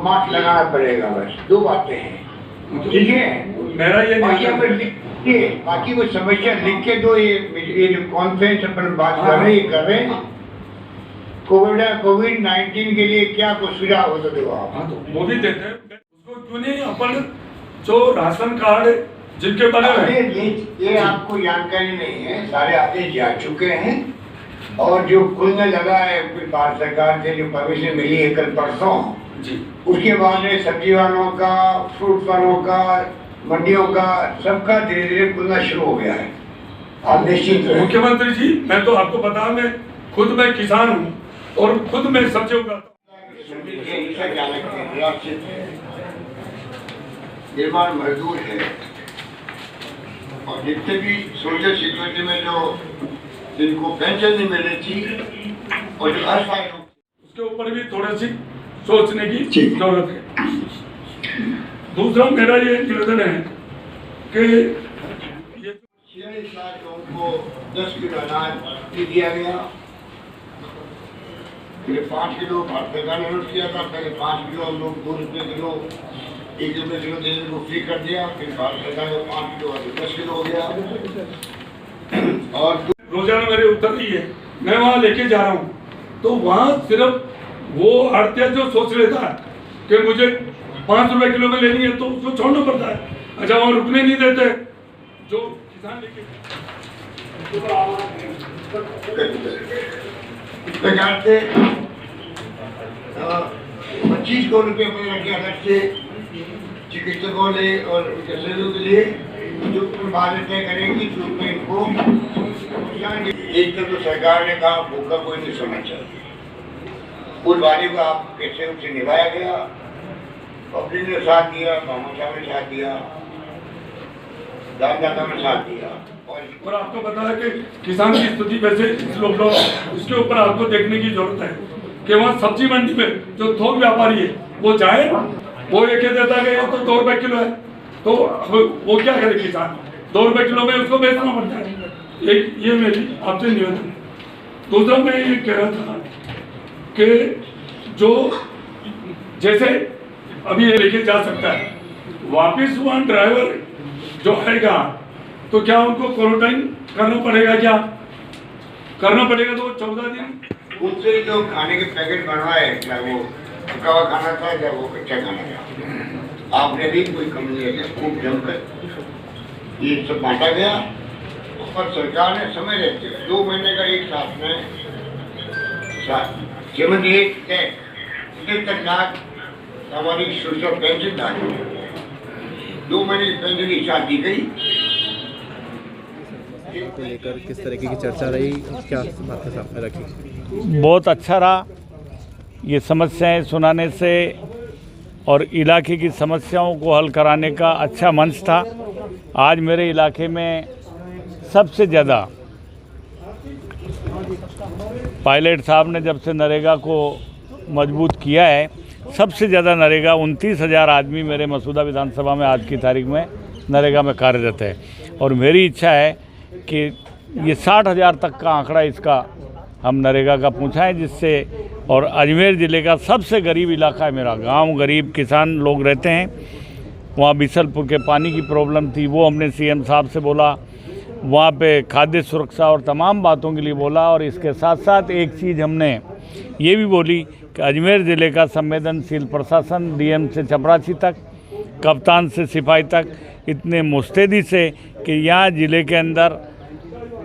Mask लगाना पड़ेगा, बस 2 बातें हैं, ठीक है। मेरा ये बाकी वो समस्या लिख के दो। ये जो कॉन्फ्रेंस अपन बात कर रहे हैं कोविड-19 के लिए क्या कुछ सुझाव हो तो दो आप। हाँ तो मोदी देते हैं उसको, क्यों नहीं अपन जो राशन कार्ड जिनके बने हुए ये आपको जानकारी नहीं है, सारे आदेश जा चुके हैं और जो खुलने लगा है भारत सरकार से जो परमिशन मिली है कल परसों जी, उसके बाद में सब्जी वालों का, फ्रूट वालों का, मंडियों का, सबका धीरे धीरे खुलना शुरू हो गया है। आप निश्चित रहे। मुख्यमंत्री जी, मैं तो आपको बता, मैं किसान हूँ और खुद मैं सब्जी उगाता हूँ। निर्माण मजदूर है और जितने भी सोशल सिक्योरिटी में जो जिनको पेंशन नहीं मिल रही थी और जो असहाय उसके ऊपर भी थोड़ी सी सोचने की जरूरत है। दूसरा मेरा ये निवेदन है कि ये 46 लाख लोगों को 10 किलो अनाज दिया गया। फिर 5 किलो भारत सरकार ने नोट किया था, पहले 5 किलो हम लोग 2 रुपये किलो 1 रुपये किलो देने को फ्री कर दिया। फिर भारत सरकार ने 5 किलो 10 किलो हो गया। और रोजाना मेरे उत्तर ही है, मैं वहाँ लेके जा रहा हूँ तो वहाँ सिर्फ वो आड़तिया जो सोच लेता है कि मुझे 5 रुपए किलो में लेनी है तो उसको छोड़ना पड़ता है। अच्छा, वहाँ रुकने नहीं देते जो किसान लेके से 25 करोड़ रुपये मैंने रखे अलग से चिकित्सकों ने और उनके सहयोग के लिए जो बात तय करेंगी तो उसमें इनको एक तो सरकार ने कहा भूखा कोई नहीं सोना चाहिए, उस वारी को आप कैसे उसे निभाया गया, पब्लिक ने साथ दिया, भामाशाह ने साथ दिया, दानदाता ने साथ दिया। और आपको पता है कि किसान की स्थिति वैसे इस लॉकडाउन उसके ऊपर आपको देखने की जरूरत है कि वहाँ सब्जी मंडी में जो थोक व्यापारी है वो जाए, वो ये कह देता है कि ये तो 2 रुपए किलो है, तो वो क्या करे किसान, 2 रुपए किलो में उसको बेचना पड़ता है। एक ये मेरी आपसे निवेदन है। दूसरा मैं ये कह रहा था कि जो जैसे अभी ये लेके जा सकता है वापिस, वहाँ ड्राइवर जो आएगा तो क्या उनको क्वारंटाइन करना पड़ेगा, क्या करना पड़ेगा? तो 14 दिन उनसे जो खाने के पैकेट बनवाए, क्या वो पका हुआ खाना था या वो कच्चा खाना था, आपने भी कोई कम नहीं है, खूब जमकर ये सब बांटा गया। और सरकार ने समय रहते 2 महीने का एक साथ में 71 लाख हमारी सोशल पेंशन था, 2 महीने की पेंशन एक साथ दी गई। को लेकर किस तरीके की चर्चा रही, क्या बातें सामने रखी? बहुत अच्छा रहा ये समस्याएं सुनाने से और इलाके की समस्याओं को हल कराने का अच्छा मंच था। आज मेरे इलाके में सबसे ज़्यादा पायलट साहब ने जब से नरेगा को मजबूत किया है, सबसे ज़्यादा नरेगा 29,000 आदमी मेरे मसूदा विधानसभा में आज की तारीख में नरेगा में कार्यरत है। और मेरी इच्छा है कि ये 60,000 तक का आंकड़ा इसका हम नरेगा का पूछा है, जिससे और अजमेर ज़िले का सबसे गरीब इलाका है मेरा गांव, गरीब किसान लोग रहते हैं वहाँ। बिसलपुर के पानी की प्रॉब्लम थी, वो हमने सीएम साहब से बोला, वहाँ पे खाद्य सुरक्षा और तमाम बातों के लिए बोला। और इसके साथ साथ एक चीज़ हमने ये भी बोली कि अजमेर ज़िले का संवेदनशील प्रशासन डीएम से चपरासी तक, कप्तान से सिपाही तक इतने मुस्तैदी से कि यहाँ ज़िले के अंदर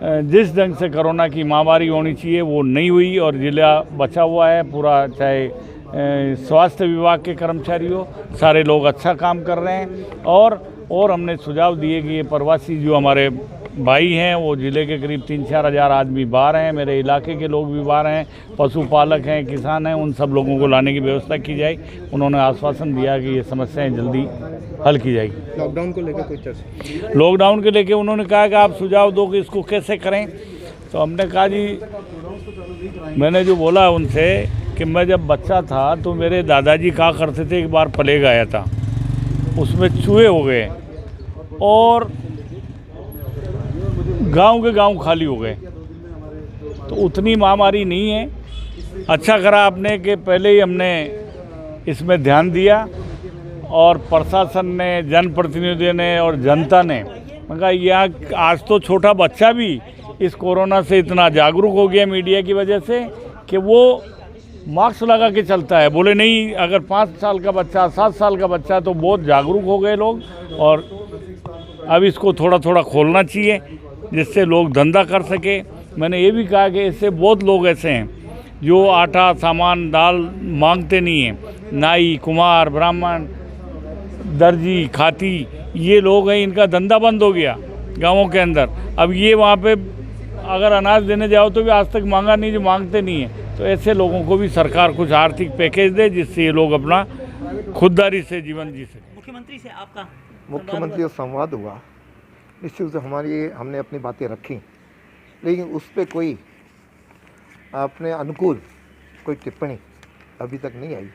जिस ढंग से कोरोना की महामारी होनी चाहिए वो नहीं हुई और ज़िला बचा हुआ है पूरा। चाहे स्वास्थ्य विभाग के कर्मचारी हो, सारे लोग अच्छा काम कर रहे हैं। और हमने सुझाव दिए कि ये प्रवासी जो हमारे भाई हैं वो ज़िले के करीब 3-4 हज़ार आदमी बाहर हैं, मेरे इलाके के लोग भी बाहर हैं, पशुपालक हैं, किसान हैं, उन सब लोगों को लाने की व्यवस्था की जाए। उन्होंने आश्वासन दिया कि ये समस्याएं जल्दी हल की जाएगी। लॉकडाउन को लेकर कोई चर्चा? लॉकडाउन के लेके उन्होंने कहा कि आप सुझाव दो कि इसको कैसे करें। तो हमने कहा जी, मैंने जो बोला उनसे कि मैं जब बच्चा था तो मेरे दादाजी कहा करते थे, एक बार प्लेग आया था, उसमें चूहे हो गए और गांव के गांव खाली हो गए। तो उतनी महामारी नहीं है। अच्छा करा आपने कि पहले ही हमने इसमें ध्यान दिया और प्रशासन ने, जनप्रतिनिधियों ने और जनता ने, मगर यहाँ आज तो छोटा बच्चा भी इस कोरोना से इतना जागरूक हो गया मीडिया की वजह से कि वो मास्क लगा के चलता है। बोले नहीं, अगर 5 साल का बच्चा, 7 साल का बच्चा, तो बहुत जागरूक हो गए लोग। और अब इसको थोड़ा थोड़ा खोलना चाहिए जिससे लोग धंधा कर सके। मैंने ये भी कहा कि इससे बहुत लोग ऐसे हैं जो आटा, सामान, दाल मांगते नहीं हैं। नाई, कुम्हार, ब्राह्मण, दर्जी, खाती, ये लोग हैं, इनका धंधा बंद हो गया गाँवों के अंदर। अब ये वहाँ पे अगर अनाज देने जाओ तो भी आज तक मांगा नहीं, जो मांगते नहीं है। तो ऐसे लोगों को भी सरकार कुछ आर्थिक पैकेज दे जिससे ये लोग अपना खुददारी से जीवन जी सकें। मुख्यमंत्री से आपका मुख्यमंत्री से संवाद हुआ, निश्चित रूप से हमने अपनी बातें रखी, लेकिन उस पर कोई अपने अनुकूल कोई टिप्पणी अभी तक नहीं आई।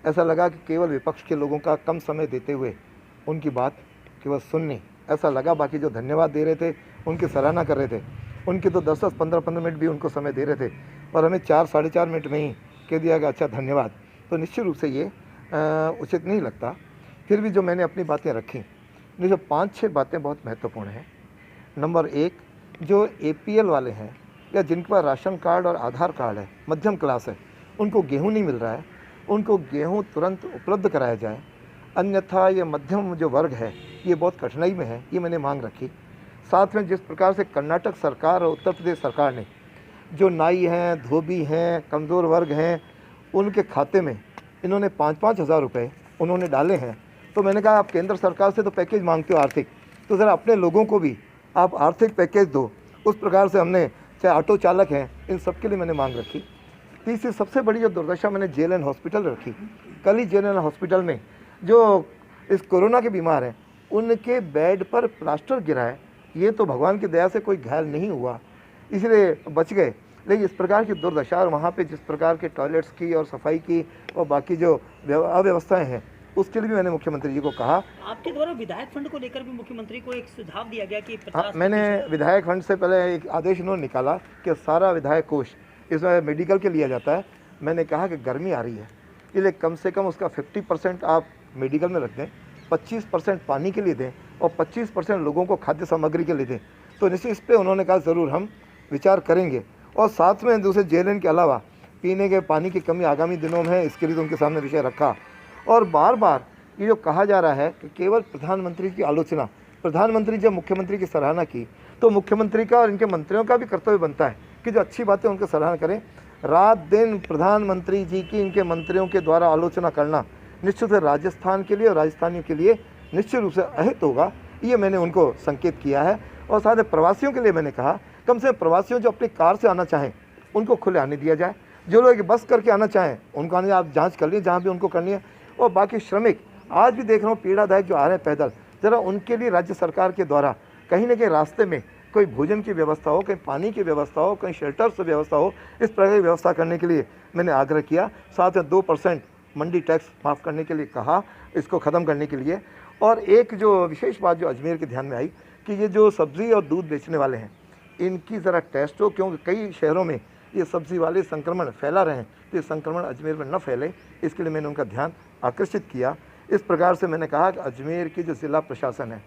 ऐसा लगा कि केवल विपक्ष के लोगों का कम समय देते हुए उनकी बात केवल सुननी, ऐसा लगा। बाकी जो धन्यवाद दे रहे थे, उनकी सराहना कर रहे थे, उनकी तो 10-10, 15-15 मिनट भी उनको समय दे रहे थे, और हमें 4-4.5 मिनट में ही कह दिया गया अच्छा धन्यवाद। तो निश्चित रूप से ये उचित नहीं लगता। फिर भी जो मैंने अपनी बातें रखी, जो 5-6 बातें बहुत महत्वपूर्ण हैं। नंबर 1, जो APL वाले हैं या जिनके पास राशन कार्ड और आधार कार्ड है, मध्यम क्लास है, उनको गेहूँ नहीं मिल रहा है, उनको गेहूँ तुरंत उपलब्ध कराया जाए, अन्यथा ये मध्यम जो वर्ग है ये बहुत कठिनाई में है, ये मैंने मांग रखी। साथ में जिस प्रकार से कर्नाटक सरकार और उत्तर प्रदेश सरकार ने जो नाई हैं, धोबी हैं, कमज़ोर वर्ग हैं, उनके खाते में इन्होंने 5-5 हज़ार रुपये उन्होंने डाले हैं। तो मैंने कहा आप केंद्र सरकार से तो पैकेज मांगते हो आर्थिक, तो ज़रा अपने लोगों को भी आप आर्थिक पैकेज दो। उस प्रकार से हमने, चाहे ऑटो चालक हैं, इन सब के लिए मैंने मांग रखी। तीसरी सबसे बड़ी जो दुर्दशा मैंने JLN हॉस्पिटल रखी। कल ही JLN हॉस्पिटल में जो इस कोरोना के बीमार हैं, उनके बेड पर प्लास्टर गिरा है। ये तो भगवान की दया से कोई घायल नहीं हुआ, इसलिए बच गए। लेकिन इस प्रकार की दुर्दशा और वहाँ पे जिस प्रकार के टॉयलेट्स की और सफाई की और बाकी जो अव्यवस्थाएं हैं, उसके लिए भी मैंने मुख्यमंत्री जी को कहा। आपके द्वारा विधायक फंड को लेकर भी मुख्यमंत्री को एक सुझाव दिया गया कि 50%। हाँ, मैंने विधायक फंड से पहले एक आदेश इन्होंने निकाला कि सारा विधायक कोष इसमें मेडिकल के लिया जाता है। मैंने कहा कि गर्मी आ रही है, इसलिए कम से कम उसका 50% आप मेडिकल में रख दें, 25% पानी के लिए दें और 25% लोगों को खाद्य सामग्री के लिए दें। तो निश्चित इस पर उन्होंने कहा ज़रूर हम विचार करेंगे। और साथ में दूसरे JLN के अलावा पीने के पानी की कमी आगामी दिनों में है, इसके लिए तो उनके सामने विषय रखा। और बार बार ये जो कहा जा रहा है कि केवल प्रधानमंत्री की आलोचना, प्रधानमंत्री जब मुख्यमंत्री की सराहना की तो मुख्यमंत्री का और इनके मंत्रियों का भी कर्तव्य बनता है कि जो अच्छी बातें उनकी सराहना करें। रात दिन प्रधानमंत्री जी की इनके मंत्रियों के द्वारा आलोचना करना निश्चित है राजस्थान के लिए और राजस्थानियों के लिए निश्चित रूप से अहित होगा, ये मैंने उनको संकेत किया है। और साथ ही प्रवासियों के लिए मैंने कहा कम से कम प्रवासियों जो अपनी कार से आना चाहें उनको खुले आने दिया जाए, जो लोग बस करके आना चाहें उनको आने आप जांच कर लीजिए जहाँ भी उनको करनी है। और बाकी श्रमिक आज भी देख रहा हूँ पीड़ादायक जो आ रहे हैं पैदल, ज़रा उनके लिए राज्य सरकार के द्वारा कहीं ना कहीं रास्ते में कोई भोजन की व्यवस्था हो, कहीं पानी की व्यवस्था हो, कहीं शेल्टर से व्यवस्था हो, इस प्रकार की व्यवस्था करने के लिए मैंने आग्रह किया। साथ में 2% मंडी टैक्स माफ़ करने के लिए कहा, इसको ख़त्म करने के लिए। और एक जो विशेष बात जो अजमेर के ध्यान में आई कि ये जो सब्ज़ी और दूध बेचने वाले हैं इनकी ज़रा टेस्ट हो, क्योंकि कई शहरों में ये सब्ज़ी वाले संक्रमण फैला रहे हैं, तो ये संक्रमण अजमेर में न फैले, इसके लिए मैंने उनका ध्यान आकर्षित किया। इस प्रकार से मैंने कहा कि अजमेर की जो ज़िला प्रशासन है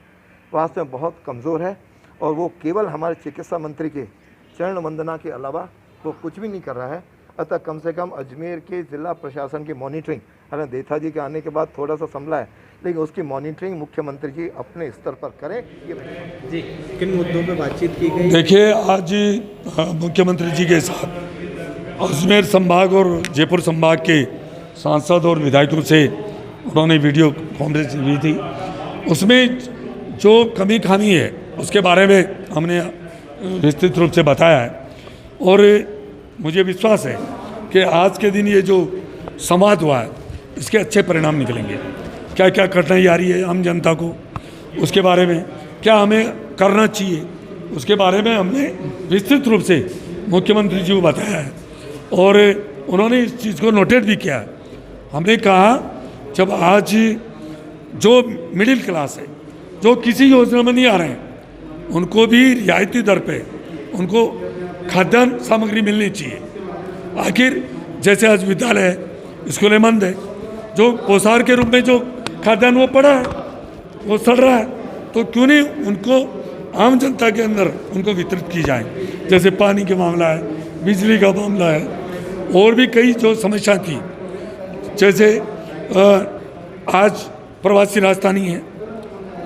वास्तव में बहुत कमज़ोर है और वो केवल हमारे चिकित्सा मंत्री के चरण वंदना के अलावा वो कुछ भी नहीं कर रहा है। अतः कम से कम अजमेर के ज़िला प्रशासन की मॉनिटरिंग, हालांकि देथा जी के आने के बाद थोड़ा सा संभला है, लेकिन उसकी मॉनिटरिंग मुख्यमंत्री जी अपने स्तर पर करें। ये जी, किन मुद्दों पे बातचीत की गई? देखिए, आज मुख्यमंत्री जी के साथ अजमेर संभाग और जयपुर संभाग के सांसद और विधायकों से उन्होंने वीडियो कॉन्फ्रेंस हुई थी। उसमें जो कमी खामी है उसके बारे में हमने विस्तृत रूप से बताया है और मुझे विश्वास है कि आज के दिन ये जो संवाद हुआ है इसके अच्छे परिणाम निकलेंगे। क्या क्या कठिनाई आ रही है आम जनता को, उसके बारे में क्या हमें करना चाहिए, उसके बारे में हमने विस्तृत रूप से मुख्यमंत्री जी को बताया है और उन्होंने इस चीज़ को नोटेट भी किया है। हमने कहा जब आज जो मिडिल क्लास है, जो किसी योजना में नहीं आ रहे हैं, उनको भी रियायती दर पे उनको खाद्यान्न सामग्री मिलनी चाहिए। आखिर जैसे आज विद्यालय है, स्कूलें बंद है, जो पोषार के रूप में जो खाद्यान्न वो पड़ा है, वो सड़ रहा है, तो क्यों नहीं उनको आम जनता के अंदर उनको वितरित की जाए। जैसे पानी का मामला है, बिजली का मामला है, और भी कई जो समस्या थी, जैसे आज प्रवासी राजस्थानी हैं,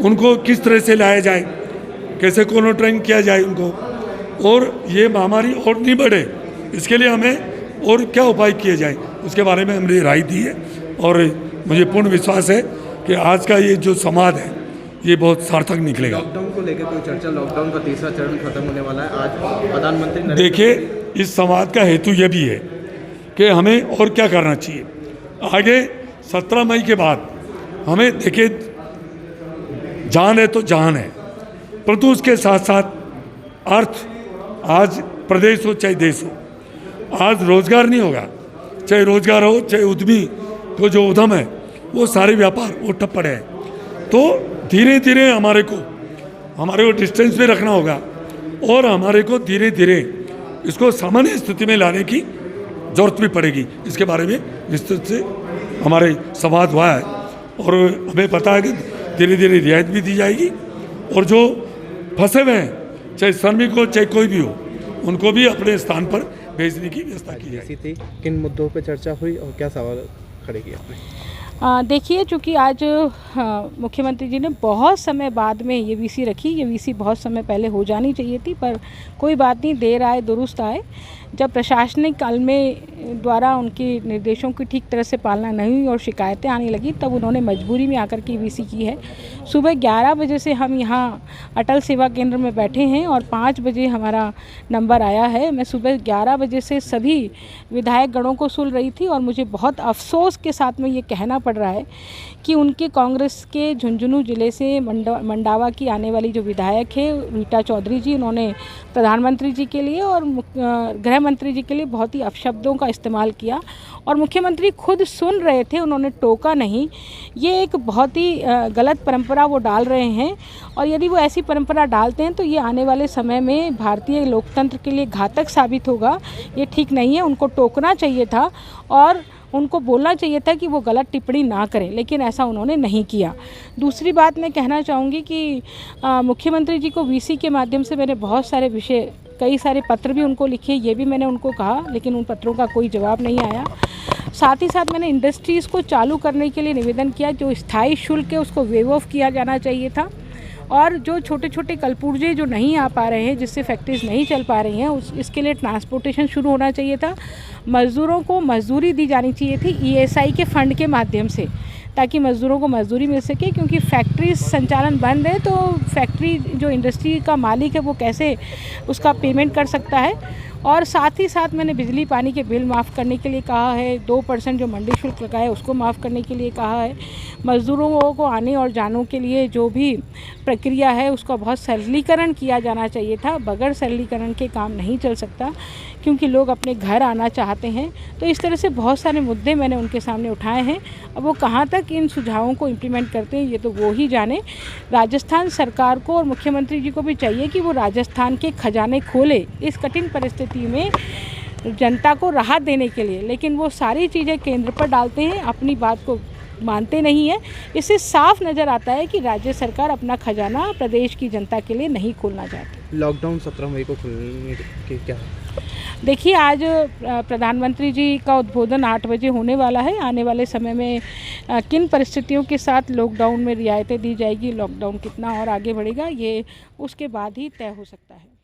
उनको किस तरह से लाया जाए, कैसे क्वारंटाइन किया जाए उनको, और ये महामारी और नहीं बढ़े, इसके लिए हमें और क्या उपाय किए जाए, उसके बारे में हमने राय दी है। और मुझे पूर्ण विश्वास है कि आज का ये जो संवाद है ये बहुत सार्थक निकलेगा। लॉकडाउन को लेकर कोई चर्चा, लॉकडाउन का तीसरा चरण खत्म होने वाला है, आज प्रधानमंत्री देखिए, इस संवाद का हेतु ये भी है कि हमें और क्या करना चाहिए आगे। 17 मई के बाद हमें देखिए, जान है तो जहान है, परंतु उसके साथ साथ अर्थ, आज प्रदेश हो चाहे देश हो, आज रोजगार नहीं होगा, चाहे रोजगार हो चाहे उद्यमी को जो उद्यम है वो सारे व्यापार वो ठप पड़े हैं। तो धीरे धीरे हमारे को डिस्टेंस में रखना होगा और हमारे को धीरे धीरे इसको सामान्य स्थिति में लाने की जरूरत भी पड़ेगी। इसके बारे में विस्तृत से हमारे संवाद हुआ है और हमें पता है कि धीरे धीरे रियायत भी दी जाएगी और जो फंसे हुए हैं, चाहे श्रमिक हो चाहे कोई भी हो, उनको भी अपने स्थान पर भेजने की व्यवस्था की जाएगी। किन मुद्दों पर चर्चा हुई और क्या सवाल खड़े किए आपने? देखिए, चूँकि आज मुख्यमंत्री जी ने बहुत समय बाद में ये वीसी रखी, ये वीसी बहुत समय पहले हो जानी चाहिए थी, पर कोई बात नहीं, देर आए दुरुस्त आए। जब प्रशासनिक काल में द्वारा उनके निर्देशों की ठीक तरह से पालना नहीं हुई और शिकायतें आने लगी, तब उन्होंने मजबूरी में आकर के वीसी की है। सुबह 11 बजे से हम यहाँ अटल सेवा केंद्र में बैठे हैं और 5 बजे हमारा नंबर आया है। मैं सुबह 11 बजे से सभी विधायक गणों को सुन रही थी और मुझे बहुत अफसोस के साथ में ये कहना पड़ रहा है कि उनके कांग्रेस के झुंझुनू ज़िले से मंडावा की आने वाली जो विधायक है रीटा चौधरी जी, उन्होंने प्रधानमंत्री जी के लिए और गृह मंत्री जी के लिए बहुत ही अपशब्दों का इस्तेमाल किया और मुख्यमंत्री खुद सुन रहे थे, उन्होंने टोका नहीं। ये एक बहुत ही गलत परंपरा वो डाल रहे हैं और यदि वो ऐसी परंपरा डालते हैं तो ये आने वाले समय में भारतीय लोकतंत्र के लिए घातक साबित होगा। ये ठीक नहीं है, उनको टोकना चाहिए था और उनको बोलना चाहिए था कि वो गलत टिप्पणी ना करें, लेकिन ऐसा उन्होंने नहीं किया। दूसरी बात मैं कहना चाहूँगी कि मुख्यमंत्री जी को वीसी के माध्यम से मैंने बहुत सारे विषय, कई सारे पत्र भी उनको लिखे, ये भी मैंने उनको कहा, लेकिन उन पत्रों का कोई जवाब नहीं आया। साथ ही साथ मैंने इंडस्ट्रीज़ को चालू करने के लिए निवेदन किया, जो स्थायी शुल्क है उसको वेव ऑफ किया जाना चाहिए था और जो छोटे छोटे कलपुर्जे जो नहीं आ पा रहे हैं, जिससे फैक्ट्रीज नहीं चल पा रही हैं, इसके लिए ट्रांसपोर्टेशन शुरू होना चाहिए था। मज़दूरों को मजदूरी दी जानी चाहिए थी ESI के फंड के माध्यम से, ताकि मज़दूरों को मजदूरी मिल सके, क्योंकि फैक्ट्री संचालन बंद है तो फैक्ट्री जो इंडस्ट्री का मालिक है वो कैसे उसका पेमेंट कर सकता है। और साथ ही साथ मैंने बिजली पानी के बिल माफ़ करने के लिए कहा है, 2% जो मंडी शुल्क लगा है उसको माफ़ करने के लिए कहा है। मज़दूरों को आने और जाने के लिए जो भी प्रक्रिया है उसका बहुत सरलीकरण किया जाना चाहिए था। बगैर सरलीकरण के काम नहीं चल सकता, क्योंकि लोग अपने घर आना चाहते हैं। तो इस तरह से बहुत सारे मुद्दे मैंने उनके सामने उठाए हैं। अब वो कहाँ तक इन सुझावों को इम्प्लीमेंट करते हैं ये तो वो ही जाने। राजस्थान सरकार को और मुख्यमंत्री जी को भी चाहिए कि वो राजस्थान के खजाने खोले इस कठिन परिस्थिति में जनता को राहत देने के लिए, लेकिन वो सारी चीज़ें केंद्र पर डालते हैं, अपनी बात को मानते नहीं है। इससे साफ नज़र आता है कि राज्य सरकार अपना खजाना प्रदेश की जनता के लिए नहीं खोलना चाहती। लॉकडाउन 17 मई को खुलने के क्या? देखिए, आज प्रधानमंत्री जी का उद्बोधन 8 बजे होने वाला है। आने वाले समय में किन परिस्थितियों के साथ लॉकडाउन में रियायतें दी जाएगी, लॉकडाउन कितना और आगे बढ़ेगा, ये उसके बाद ही तय हो सकता है।